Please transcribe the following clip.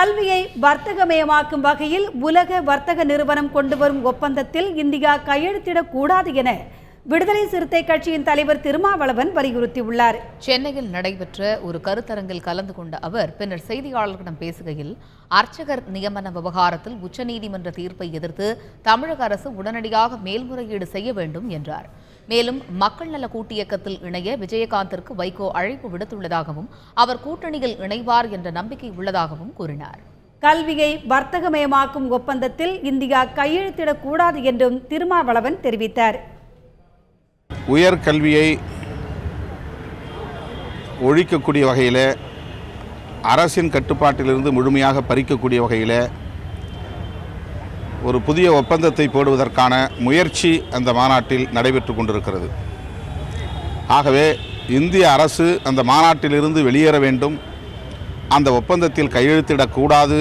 கல்வியை வர்த்தகமயமாக்கும் வகையில் உலக வர்த்தக நிறுவனம் கொண்டு வரும் ஒப்பந்தத்தில் இந்தியா கையெழுத்திடக்கூடாது என விடுதலை சிறுத்தை கட்சியின் தலைவர் திருமாவளவன் வலியுறுத்தியுள்ளார். சென்னையில் நடைபெற்ற ஒரு கருத்தரங்கில் கலந்து கொண்ட அவர் பின்னர் செய்தியாளர்களிடம் பேசுகையில், அர்ச்சகர் நியமன விவகாரத்தில் உச்சநீதிமன்ற தீர்ப்பை எதிர்த்து தமிழக அரசு உடனடியாக மேல்முறையீடு செய்ய வேண்டும் என்றார். மேலும் மக்கள் நல கூட்டியக்கத்தில் இணைய விஜயகாந்திற்கு வைகோ அழைப்பு விடுத்துள்ளதாகவும் அவர் கூட்டணியில் இணைவார் என்ற நம்பிக்கை உள்ளதாகவும் கூறினார். கல்வியை வர்த்தகமயமாக்கும் ஒப்பந்தத்தில் இந்தியா கையெழுத்திடக்கூடாது என்றும் திருமாவளவன் தெரிவித்தார். உயர்கல்வியை ஒழிக்கக்கூடிய வகையில், அரசின் கட்டுப்பாட்டிலிருந்து முழுமையாக பறிக்கக்கூடிய வகையில் ஒரு புதிய ஒப்பந்தத்தை போடுவதற்கான முயற்சி அந்த மாநாட்டில் நடைபெற்று கொண்டிருக்கிறது. ஆகவே இந்திய அரசு அந்த மாநாட்டிலிருந்து வெளியேற வேண்டும், அந்த ஒப்பந்தத்தில் கையெழுத்திடக்கூடாது